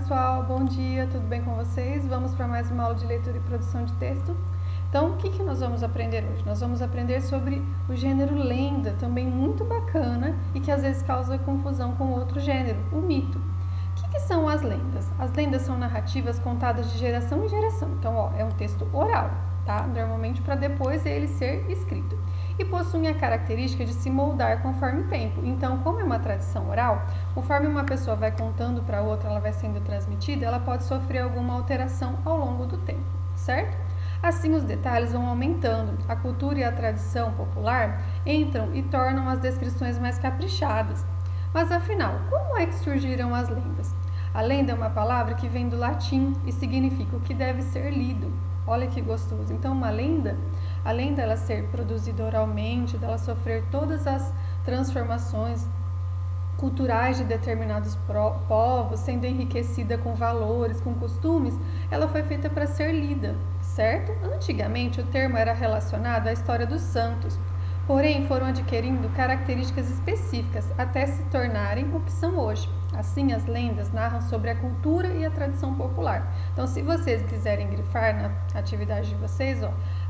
pessoal, bom dia, tudo bem com vocês? Vamos para mais uma aula de leitura e produção de texto. Então, o que nós vamos aprender hoje? Nós vamos aprender sobre o gênero lenda, também muito bacana e que às vezes causa confusão com outro gênero, o mito. O que são as lendas? As lendas são narrativas contadas de geração em geração. Então, é um texto oral, tá? Normalmente para depois ele ser escrito. E possuem a característica de se moldar conforme o tempo. Então, como é uma tradição oral, conforme uma pessoa vai contando para outra, ela vai sendo transmitida, ela pode sofrer alguma alteração ao longo do tempo, certo? Assim, os detalhes vão aumentando. A cultura e a tradição popular entram e tornam as descrições mais caprichadas. Mas, afinal, como é que surgiram as lendas? A lenda é uma palavra que vem do latim e significa o que deve ser lido. Olha que gostoso. Então, uma lenda, além dela ser produzida oralmente, dela sofrer todas as transformações culturais de determinados povos, sendo enriquecida com valores, com costumes, ela foi feita para ser lida, certo? Antigamente, o termo era relacionado à história dos santos, porém foram adquirindo características específicas até se tornarem o que são hoje. Assim, as lendas narram sobre a cultura e a tradição popular. Então, se vocês quiserem grifar na atividade de vocês,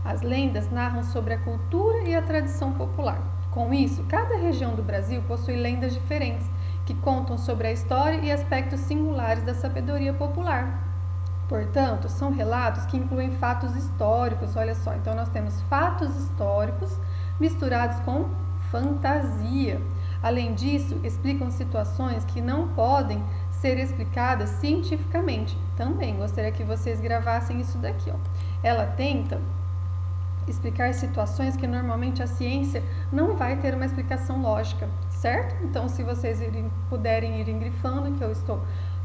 as lendas narram sobre a cultura e a tradição popular. Com isso, cada região do Brasil possui lendas diferentes, que contam sobre a história e aspectos singulares da sabedoria popular. Portanto, são relatos que incluem fatos históricos, olha só. Então, nós temos fatos históricos misturados com fantasia. Além disso, explicam situações que não podem ser explicadas cientificamente. Também gostaria que vocês gravassem isso daqui. Ela tenta explicar situações que normalmente a ciência não vai ter uma explicação lógica, certo? Então, se vocês puderem ir grifando, que eu estou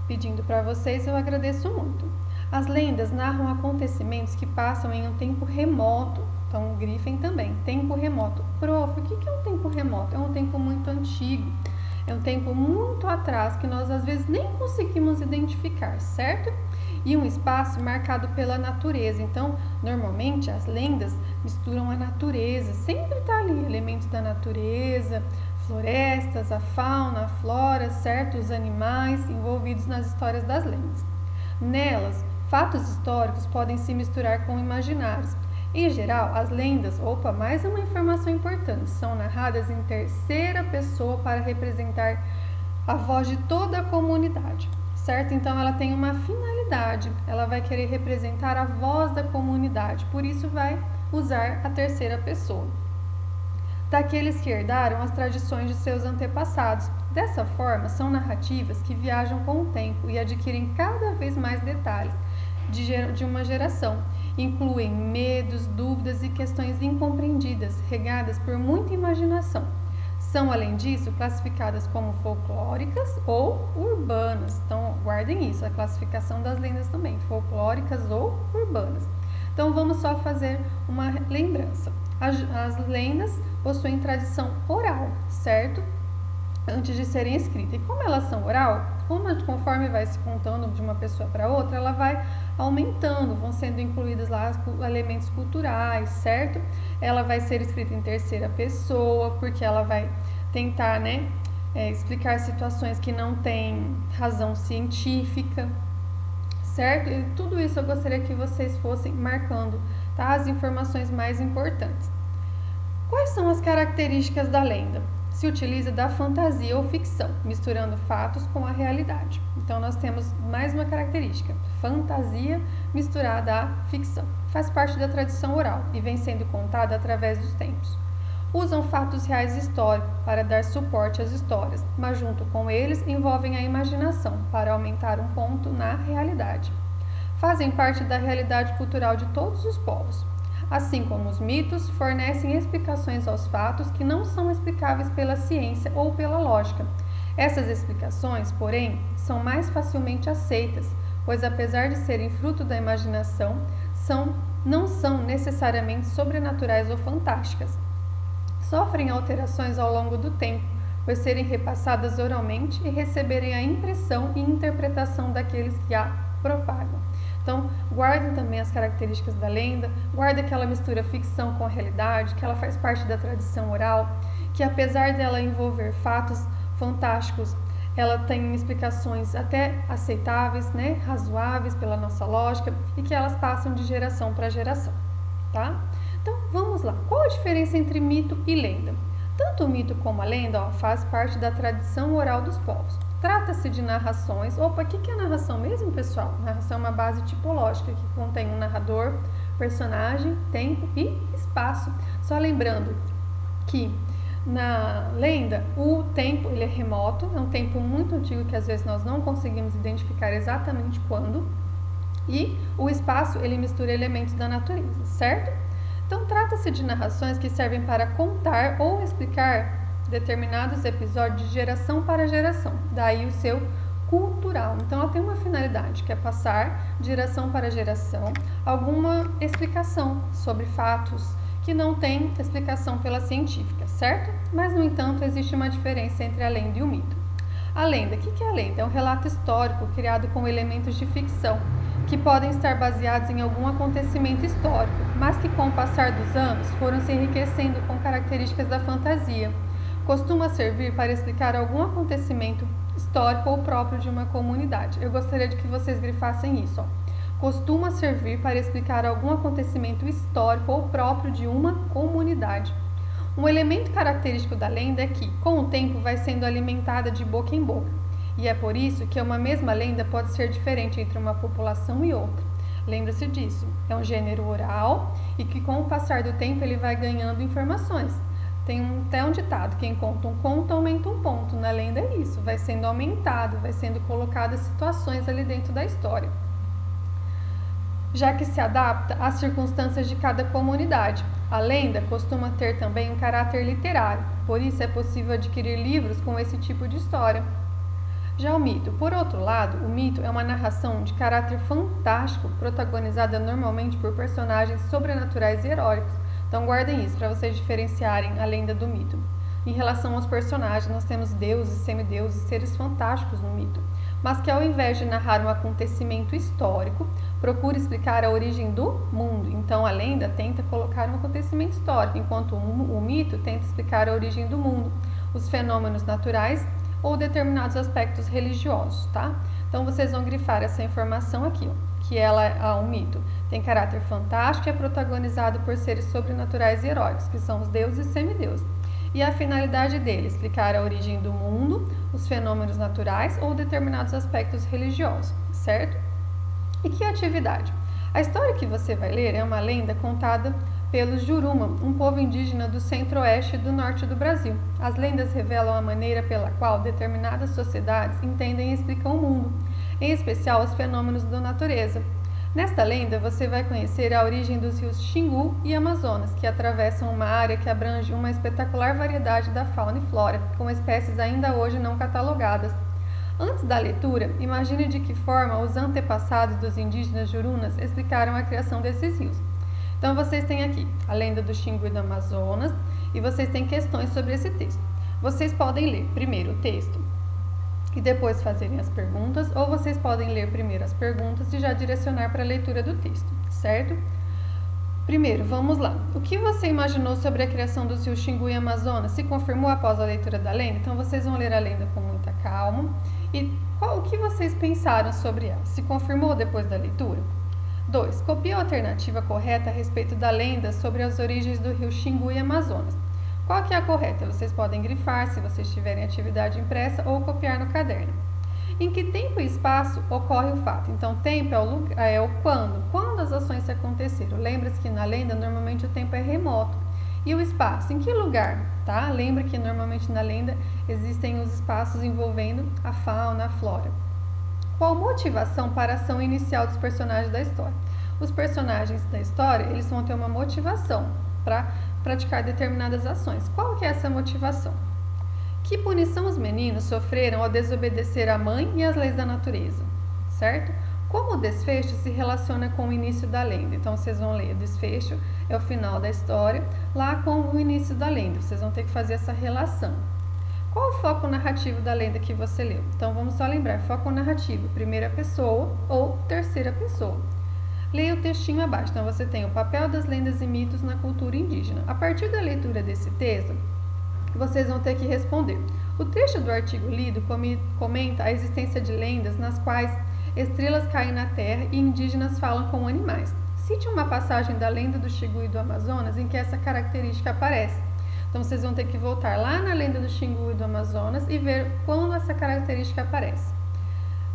pedindo para vocês, eu agradeço muito. As lendas narram acontecimentos que passam em um tempo remoto. Então, grifem também. Tempo remoto. Prof, o que é um tempo remoto? É um tempo muito antigo. É um tempo muito atrás que nós, às vezes, nem conseguimos identificar, certo? E um espaço marcado pela natureza. Então, normalmente, as lendas misturam a natureza. Sempre está ali elementos da natureza, florestas, a fauna, a flora, certo? Os animais envolvidos nas histórias das lendas. Nelas, fatos históricos podem se misturar com imaginários. Em geral, as lendas, mais uma informação importante, são narradas em terceira pessoa para representar a voz de toda a comunidade, certo? Então, ela tem uma finalidade, ela vai querer representar a voz da comunidade, por isso vai usar a terceira pessoa. Daqueles que herdaram as tradições de seus antepassados. Dessa forma, são narrativas que viajam com o tempo e adquirem cada vez mais detalhes de uma geração. Incluem medos, dúvidas e questões incompreendidas, regadas por muita imaginação. São, além disso, classificadas como folclóricas ou urbanas. Então, guardem isso, a classificação das lendas também, folclóricas ou urbanas. Então, vamos só fazer uma lembrança. As lendas possuem tradição oral, certo? Antes de serem escritas. E como elas são oral, conforme vai se contando de uma pessoa para outra, ela vai aumentando, vão sendo incluídos lá elementos culturais, certo? Ela vai ser escrita em terceira pessoa, porque ela vai tentar, explicar situações que não têm razão científica, certo? E tudo isso eu gostaria que vocês fossem marcando, tá? As informações mais importantes. Quais são as características da lenda? Se utiliza da fantasia ou ficção, misturando fatos com a realidade. Então, nós temos mais uma característica, fantasia misturada à ficção. Faz parte da tradição oral e vem sendo contada através dos tempos. Usam fatos reais históricos para dar suporte às histórias, mas junto com eles envolvem a imaginação para aumentar um ponto na realidade. Fazem parte da realidade cultural de todos os povos. Assim como os mitos, fornecem explicações aos fatos que não são explicáveis pela ciência ou pela lógica. Essas explicações, porém, são mais facilmente aceitas, pois apesar de serem fruto da imaginação, não são necessariamente sobrenaturais ou fantásticas. Sofrem alterações ao longo do tempo, pois serem repassadas oralmente e receberem a impressão e interpretação daqueles que a propagam. Então, guardem também as características da lenda, guardem que ela mistura ficção com a realidade, que ela faz parte da tradição oral, que apesar dela envolver fatos fantásticos, ela tem explicações até aceitáveis, né, razoáveis pela nossa lógica e que elas passam de geração para geração, tá? Então, vamos lá. Qual a diferença entre mito e lenda? Tanto o mito como a lenda faz parte da tradição oral dos povos. Trata-se de narrações. Opa, o que é narração mesmo, pessoal? Narração é uma base tipológica que contém um narrador, personagem, tempo e espaço. Só lembrando que na lenda, o tempo ele é remoto, é um tempo muito antigo que às vezes nós não conseguimos identificar exatamente quando, e o espaço ele mistura elementos da natureza, certo? Então trata-se de narrações que servem para contar ou explicar determinados episódios de geração para geração, daí o seu cultural. Então ela tem uma finalidade, que é passar de geração para geração alguma explicação sobre fatos que não tem explicação pela científica, certo? Mas, no entanto, existe uma diferença entre a lenda e o mito. A lenda, o que é a lenda? É um relato histórico criado com elementos de ficção, que podem estar baseados em algum acontecimento histórico, mas que, com o passar dos anos, foram se enriquecendo com características da fantasia. Costuma servir para explicar algum acontecimento histórico ou próprio de uma comunidade. Eu gostaria de que vocês grifassem isso, ó. Costuma servir para explicar algum acontecimento histórico ou próprio de uma comunidade. Um elemento característico da lenda é que, com o tempo, vai sendo alimentada de boca em boca. E é por isso que uma mesma lenda pode ser diferente entre uma população e outra. Lembra-se disso. É um gênero oral e que, com o passar do tempo, ele vai ganhando informações. Tem até um ditado, quem conta um conto aumenta um ponto. Na lenda é isso, vai sendo aumentado, vai sendo colocadas situações ali dentro da história, já que se adapta às circunstâncias de cada comunidade. A lenda costuma ter também um caráter literário, por isso é possível adquirir livros com esse tipo de história. Já o mito, por outro lado, o mito é uma narração de caráter fantástico, protagonizada normalmente por personagens sobrenaturais e heróicos. Então guardem isso para vocês diferenciarem a lenda do mito. Em relação aos personagens, nós temos deuses, semideuses, seres fantásticos no mito, mas que ao invés de narrar um acontecimento histórico, procura explicar a origem do mundo. Então a lenda tenta colocar um acontecimento histórico, enquanto o mito tenta explicar a origem do mundo, os fenômenos naturais ou determinados aspectos religiosos, tá? Então vocês vão grifar essa informação aqui, ó, que o mito tem caráter fantástico e é protagonizado por seres sobrenaturais e heróicos, que são os deuses e semideuses. E a finalidade dele, explicar a origem do mundo, os fenômenos naturais ou determinados aspectos religiosos, certo? E que atividade? A história que você vai ler é uma lenda contada pelos Juruma, um povo indígena do centro-oeste e do norte do Brasil. As lendas revelam a maneira pela qual determinadas sociedades entendem e explicam o mundo, em especial os fenômenos da natureza. Nesta lenda, você vai conhecer a origem dos rios Xingu e Amazonas, que atravessam uma área que abrange uma espetacular variedade da fauna e flora, com espécies ainda hoje não catalogadas. Antes da leitura, imagine de que forma os antepassados dos indígenas jurunas explicaram a criação desses rios. Então, vocês têm aqui a lenda do Xingu e do Amazonas, e vocês têm questões sobre esse texto. Vocês podem ler primeiro o texto e depois fazerem as perguntas, ou vocês podem ler primeiro as perguntas e já direcionar para a leitura do texto, certo? Primeiro, vamos lá. O que você imaginou sobre a criação dos rios Xingu e Amazonas? Se confirmou após a leitura da lenda? Então, vocês vão ler a lenda com muita calma. E o que vocês pensaram sobre ela? Se confirmou depois da leitura? 2. Copie a alternativa correta a respeito da lenda sobre as origens do rio Xingu e Amazonas. Qual que é a correta? Vocês podem grifar se vocês tiverem atividade impressa ou copiar no caderno. Em que tempo e espaço ocorre o fato? Então, tempo é o quando as ações se aconteceram. Lembra-se que na lenda, normalmente o tempo é remoto. E o espaço? Em que lugar? Tá? Lembra que normalmente na lenda existem os espaços envolvendo a fauna, a flora. Qual motivação para a ação inicial dos personagens da história? Os personagens da história, eles vão ter uma motivação para praticar determinadas ações. Qual que é essa motivação? Que punição os meninos sofreram ao desobedecer a mãe e as leis da natureza, certo? Como o desfecho se relaciona com o início da lenda? Então, vocês vão ler o desfecho, é o final da história, lá com o início da lenda. Vocês vão ter que fazer essa relação. Qual o foco narrativo da lenda que você leu? Então, vamos só lembrar, foco narrativo, primeira pessoa ou terceira pessoa. Leia o textinho abaixo. Então, você tem o papel das lendas e mitos na cultura indígena. A partir da leitura desse texto, vocês vão ter que responder O trecho do artigo lido comenta a existência de lendas nas quais estrelas caem na Terra e indígenas falam com animais. Cite uma passagem da lenda do Xingu e do Amazonas em que essa característica aparece. Então, vocês vão ter que voltar lá na lenda do Xingu e do Amazonas e ver quando essa característica aparece.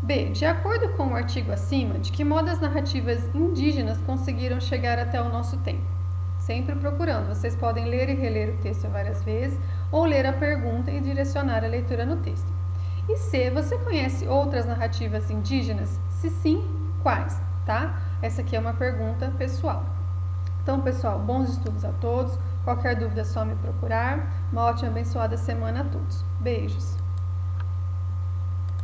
B. De acordo com o artigo acima, de que modo as narrativas indígenas conseguiram chegar até o nosso tempo? Sempre procurando. Vocês podem ler e reler o texto várias vezes ou ler a pergunta e direcionar a leitura no texto. E C. Você conhece outras narrativas indígenas? Se sim, quais? Tá? Essa aqui é uma pergunta pessoal. Então, pessoal, bons estudos a todos. Qualquer dúvida é só me procurar. Uma ótima e abençoada semana a todos. Beijos!